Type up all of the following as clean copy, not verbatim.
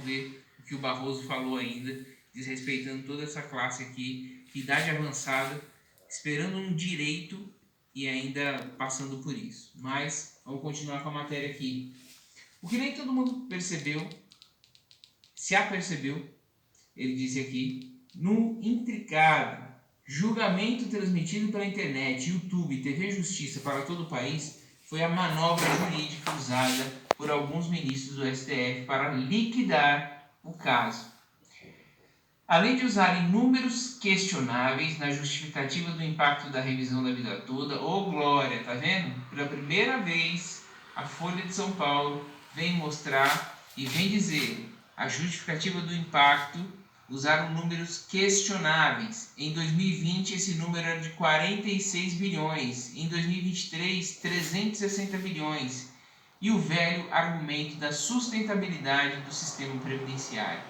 vamos ver o que o Barroso falou ainda, desrespeitando toda essa classe aqui, idade avançada, esperando um direito e ainda passando por isso. Mas vamos continuar com a matéria aqui. O que nem todo mundo percebeu, se apercebeu, ele disse aqui, no intricado julgamento transmitido pela internet, YouTube, TV Justiça para todo o país, foi a manobra jurídica usada por alguns ministros do STF para liquidar o caso. Além de usarem números questionáveis na justificativa do impacto da revisão da vida toda, ô glória, tá vendo? Pela primeira vez, a Folha de São Paulo vem mostrar e vem dizer a justificativa do impacto usaram números questionáveis. Em 2020, esse número era de 46 bilhões. Em 2023, 360 bilhões. E o velho argumento da sustentabilidade do sistema previdenciário.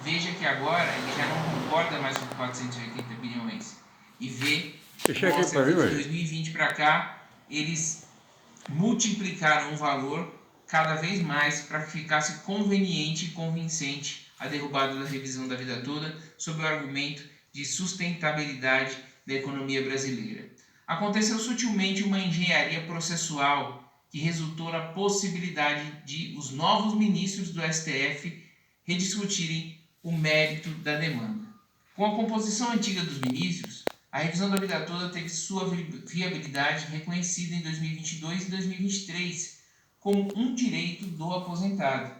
Veja que agora ele já não concorda mais com 480 bilhões. E vê que de 2020 para cá, eles multiplicaram o valor cada vez mais para que ficasse conveniente e convincente a derrubada da revisão da vida toda sob o argumento de sustentabilidade da economia brasileira. Aconteceu sutilmente uma engenharia processual que resultou na possibilidade de os novos ministros do STF rediscutirem o mérito da demanda. Com a composição antiga dos ministros, a revisão da vida toda teve sua viabilidade reconhecida em 2022 e 2023 como um direito do aposentado.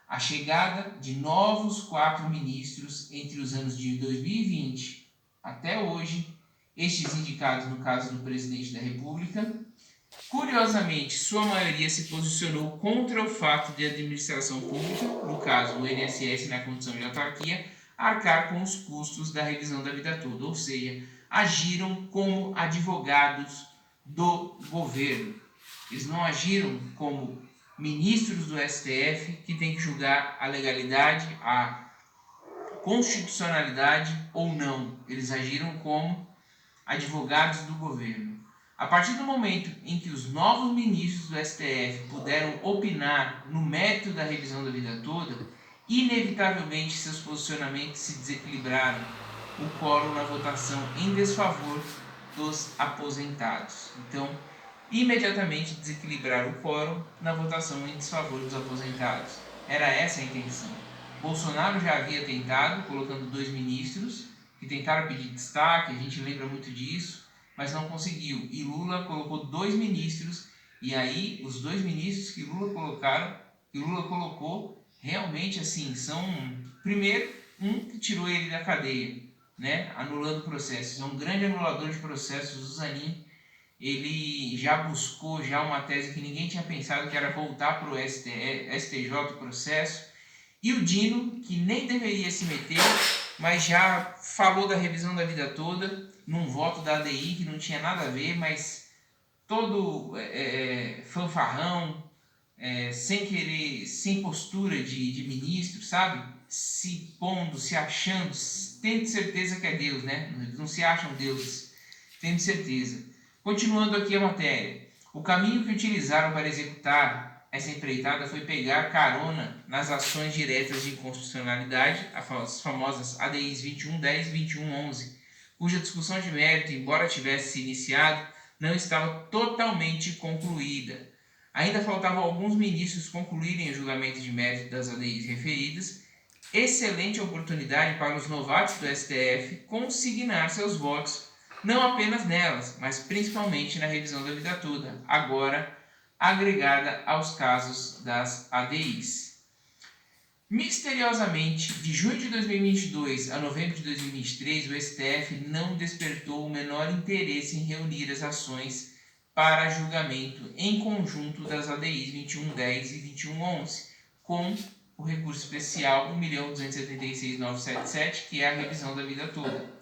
A chegada de novos 4 ministros entre os anos de 2020 até hoje, estes indicados no caso do presidente da República, curiosamente, sua maioria se posicionou contra o fato de a administração pública, no caso o INSS na condição de autarquia, arcar com os custos da revisão da vida toda, ou seja, agiram como advogados do governo. Eles não agiram como ministros do STF que tem que julgar a legalidade, a constitucionalidade ou não. Eles agiram como advogados do governo. A partir do momento em que os novos ministros do STF puderam opinar no mérito da revisão da vida toda, inevitavelmente seus posicionamentos se desequilibraram, o quórum na votação em desfavor dos aposentados. Então, imediatamente desequilibrar o quórum na votação em desfavor dos aposentados. Era essa a intenção. Bolsonaro já havia tentado, colocando 2 ministros, que tentaram pedir destaque, a gente lembra muito disso, mas não conseguiu. E Lula colocou 2 ministros, e aí os 2 ministros que Lula colocou, realmente assim, são, primeiro, um que tirou ele da cadeia, né, anulando processos. É um grande anulador de processos, o Zanin. Ele já buscou uma tese que ninguém tinha pensado, que era voltar para o STJ o processo. E o Dino, que nem deveria se meter, mas já falou da revisão da vida toda, num voto da ADI que não tinha nada a ver, mas todo fanfarrão, sem querer, sem postura de ministro, sabe? Se pondo, se achando, tendo certeza que é Deus, né? Não se acham deuses, tendo certeza. Continuando aqui a matéria. O caminho que utilizaram para executar essa empreitada foi pegar carona nas ações diretas de inconstitucionalidade, as famosas ADIs 2110 e 2111, cuja discussão de mérito, embora tivesse se iniciado, não estava totalmente concluída. Ainda faltavam alguns ministros concluírem o julgamento de mérito das ADIs referidas. Excelente oportunidade para os novatos do STF consignar seus votos, não apenas nelas, mas principalmente na revisão da vida toda, agora agregada aos casos das ADIs. Misteriosamente, de junho de 2022 a novembro de 2023, o STF não despertou o menor interesse em reunir as ações para julgamento em conjunto das ADIs 2110 e 2111, com o recurso especial 1.276.977, que é a revisão da vida toda.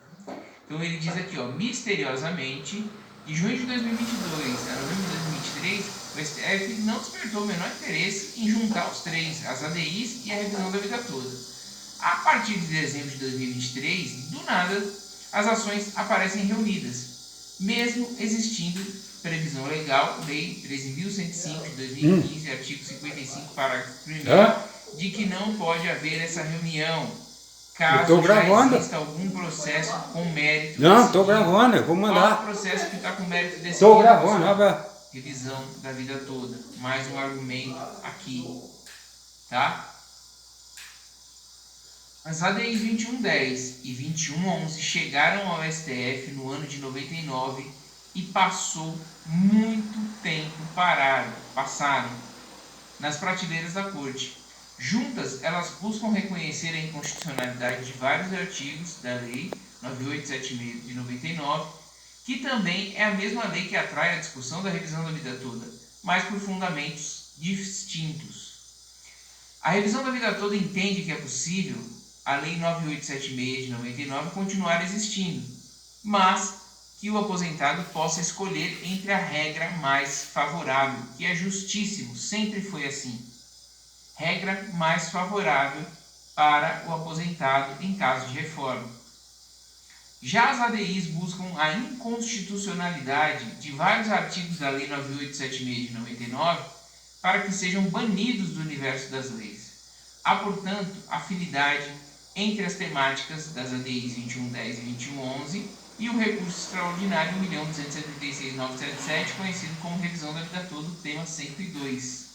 Então ele diz aqui, misteriosamente, de junho de 2022 a novembro de 2023, o STF não despertou o menor interesse em juntar os 3, as ADIs e a revisão da vida toda. A partir de dezembro de 2023, do nada, as ações aparecem reunidas, mesmo existindo previsão legal, Lei 13.105 de 2015, artigo 55, parágrafo 1º, de que não pode haver essa reunião, Eu caso tô já gravando. exista algum processo com mérito Não, decidido. tô gravando, eu vou Qual é o mandar. processo que está com mérito decidido? Tô gravando, pessoal? olha. Revisão da vida toda. Mais um argumento aqui, tá? As ADIs 2110 e 2111 chegaram ao STF no ano de 99 e passou muito tempo passaram nas prateleiras da Corte. Juntas, elas buscam reconhecer a inconstitucionalidade de vários artigos da Lei 9876 de 99, que também é a mesma lei que atrai a discussão da revisão da vida toda, mas por fundamentos distintos. A revisão da vida toda entende que é possível a Lei 9876 de 99 continuar existindo, mas que o aposentado possa escolher entre a regra mais favorável, que é justíssimo, sempre foi assim. Regra mais favorável para o aposentado em caso de reforma. Já as ADIs buscam a inconstitucionalidade de vários artigos da Lei 9876 de 99 para que sejam banidos do universo das leis. Há, portanto, afinidade entre as temáticas das ADIs 2110 e 2111 e o recurso extraordinário 1.276.977, conhecido como revisão da vida toda, tema 102.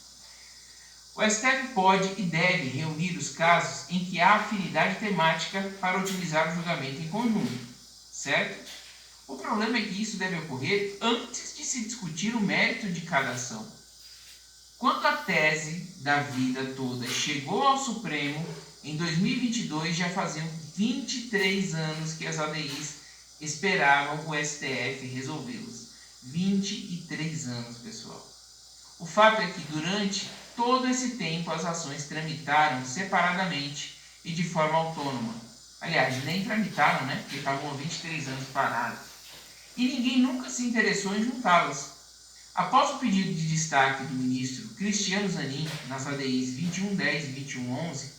O STF pode e deve reunir os casos em que há afinidade temática para utilizar o julgamento em conjunto, certo? O problema é que isso deve ocorrer antes de se discutir o mérito de cada ação. Quando a tese da vida toda chegou ao Supremo, em 2022 já faziam 23 anos que as ADIs esperavam o STF resolvê-las. 23 anos, pessoal. O fato é que durante todo esse tempo as ações tramitaram separadamente e de forma autônoma. Aliás, nem tramitaram, né? Porque estavam há 23 anos parados. E ninguém nunca se interessou em juntá-las. Após o pedido de destaque do ministro Cristiano Zanin nas ADIs 2110 e 2111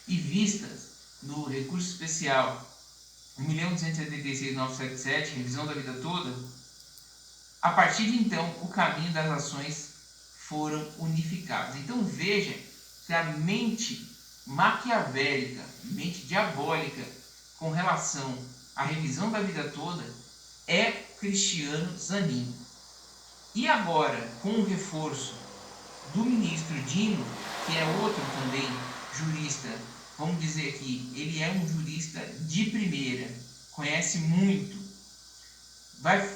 e vistas no recurso especial 1.276.977, revisão da vida toda, a partir de então o caminho das ações foram unificados. Então veja que a mente maquiavélica, mente diabólica com relação à revisão da vida toda é Cristiano Zanin. E agora, com o reforço do ministro Dino, que é outro também jurista, vamos dizer aqui, ele é um jurista de primeira, conhece muito,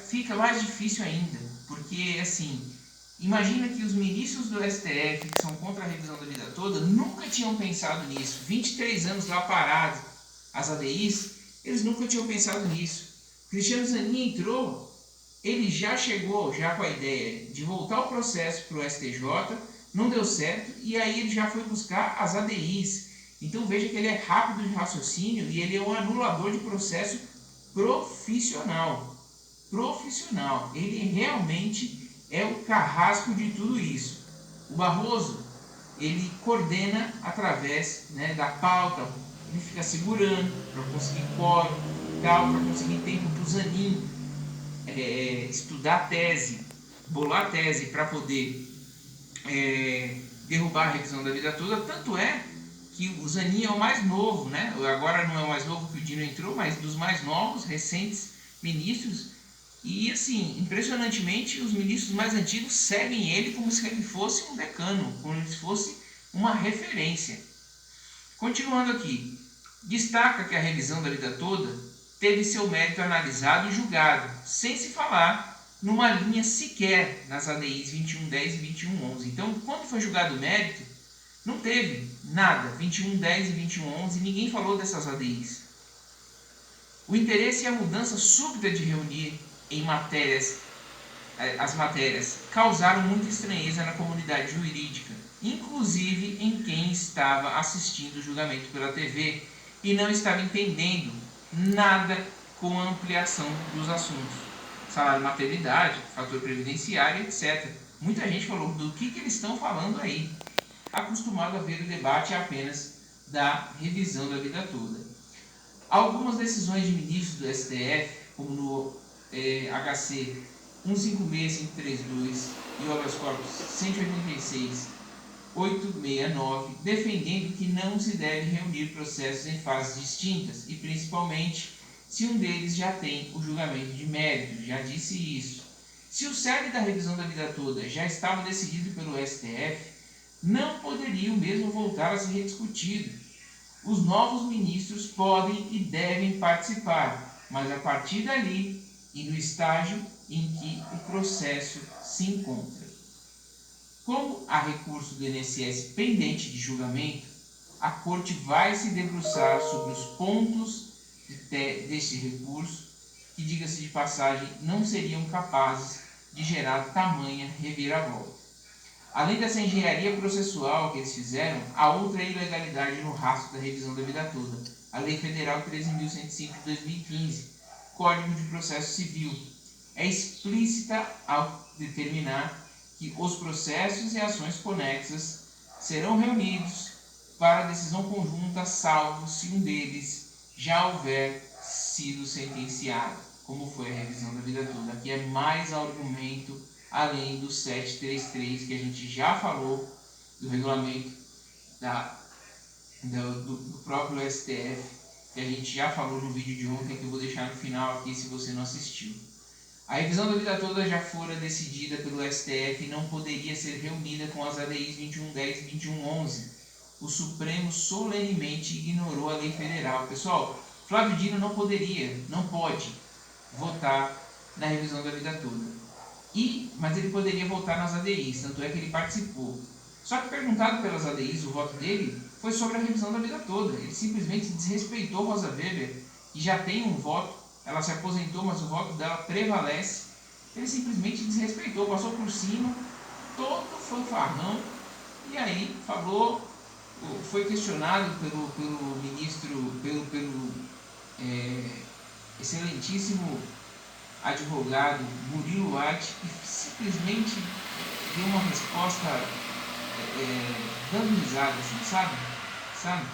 fica mais difícil ainda, porque assim, imagina que os ministros do STF, que são contra a revisão da vida toda, nunca tinham pensado nisso. 23 anos lá parados, as ADIs, eles nunca tinham pensado nisso. Cristiano Zanin entrou, ele já chegou com a ideia de voltar o processo para o STJ, não deu certo, e aí ele já foi buscar as ADIs. Então veja que ele é rápido de raciocínio e ele é um anulador de processo profissional. Ele realmente é o carrasco de tudo isso. O Barroso, ele coordena através, né, da pauta, ele fica segurando para conseguir quórum, para conseguir tempo para o Zanin estudar a tese, bolar a tese para poder derrubar a revisão da vida toda. Tanto é que o Zanin é o mais novo, né? Agora não é o mais novo que o Dino entrou, mas dos mais novos, recentes ministros. E assim, impressionantemente, os ministros mais antigos seguem ele como se ele fosse um decano, como se fosse uma referência. Continuando aqui, destaca que a revisão da vida toda teve seu mérito analisado e julgado, sem se falar numa linha sequer nas ADIs 2110 e 2111. Então, quando foi julgado o mérito, não teve nada, 2110 e 2111, ninguém falou dessas ADIs. O interesse e a mudança súbita de reunir em as matérias causaram muita estranheza na comunidade jurídica, inclusive em quem estava assistindo o julgamento pela TV e não estava entendendo nada com a ampliação dos assuntos. Salário, maternidade, fator previdenciário, etc. Muita gente falou do que eles estão falando aí, acostumado a ver o debate apenas da revisão da vida toda. Algumas decisões de ministros do STF, como no HC 156.532 e o habeas corpus 186 869, defendendo que não se deve reunir processos em fases distintas e principalmente se um deles já tem o julgamento de mérito, já disse isso. Se o cerne da revisão da vida toda já estava decidido pelo STF, não poderia o mesmo voltar a ser rediscutido. Os novos ministros podem e devem participar, mas a partir dali e no estágio em que o processo se encontra. Como há recurso do INSS pendente de julgamento, a Corte vai se debruçar sobre os pontos deste recurso, que, diga-se de passagem, não seriam capazes de gerar tamanha reviravolta. Além dessa engenharia processual que eles fizeram, há outra ilegalidade no rastro da revisão da vida toda, a Lei Federal 13.105 de 2015, Código de Processo Civil. É explícita ao determinar que os processos e ações conexas serão reunidos para decisão conjunta, salvo se um deles já houver sido sentenciado, como foi a revisão da vida toda. Aqui é mais argumento além do 733 que a gente já falou do regulamento do próprio STF, que a gente já falou no vídeo de ontem, que eu vou deixar no final aqui se você não assistiu. A revisão da vida toda já fora decidida pelo STF e não poderia ser reunida com as ADIs 2110 e 2111. O Supremo solenemente ignorou a lei federal. Pessoal, Flávio Dino não pode votar na revisão da vida toda. Mas ele poderia votar nas ADIs, tanto é que ele participou. Só que perguntado pelas ADIs, o voto dele foi sobre a revisão da vida toda. Ele simplesmente desrespeitou Rosa Weber, que já tem um voto. Ela se aposentou, mas o voto dela prevalece. Ele simplesmente desrespeitou, passou por cima, todo fanfarrão, e aí falou, foi questionado pelo ministro, pelo excelentíssimo advogado Murilo White, e simplesmente deu uma resposta dando risada, assim, sabe?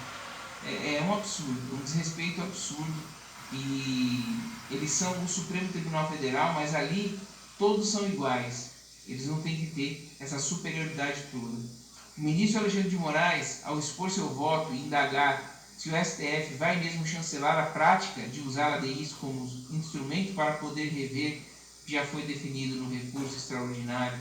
É um absurdo, um desrespeito absurdo. E eles são o Supremo Tribunal Federal, mas ali todos são iguais. Eles não têm que ter essa superioridade toda. O ministro Alexandre de Moraes, ao expor seu voto e indagar se o STF vai mesmo chancelar a prática de usar ADIs como instrumento para poder rever o que já foi definido no recurso extraordinário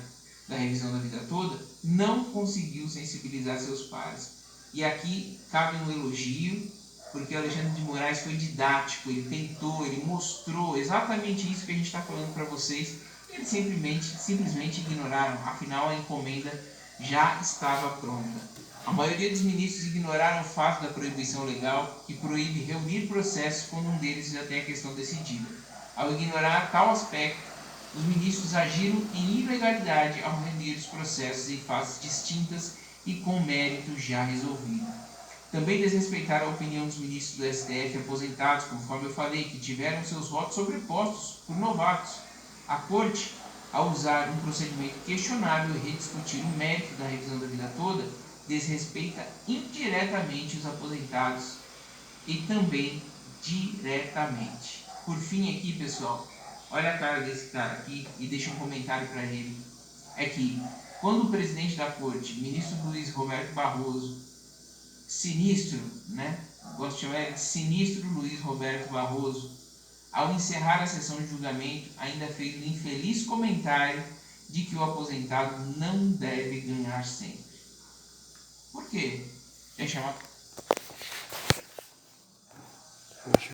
da revisão da vida toda, não conseguiu sensibilizar seus pares. E aqui cabe um elogio, porque o Alexandre de Moraes foi didático, ele tentou, ele mostrou exatamente isso que a gente está falando para vocês, e eles simplesmente ignoraram, afinal a encomenda já estava pronta. A maioria dos ministros ignoraram o fato da proibição legal, que proíbe reunir processos quando um deles já tem a questão decidida. Ao ignorar tal aspecto, os ministros agiram em ilegalidade ao reunir os processos em fases distintas e com mérito já resolvido. Também desrespeitaram a opinião dos ministros do STF aposentados, conforme eu falei, que tiveram seus votos sobrepostos por novatos. A Corte, ao usar um procedimento questionável e rediscutir o mérito da revisão da vida toda, desrespeita indiretamente os aposentados e também diretamente. Por fim aqui, pessoal, olha a cara desse cara aqui e deixa um comentário para ele. É que quando o presidente da Corte, ministro Luiz Roberto Barroso, sinistro, né? Gosto de chamar ele de sinistro Luiz Roberto Barroso, ao encerrar a sessão de julgamento, ainda fez um infeliz comentário de que o aposentado não deve ganhar sempre. Por quê? Quer chamar?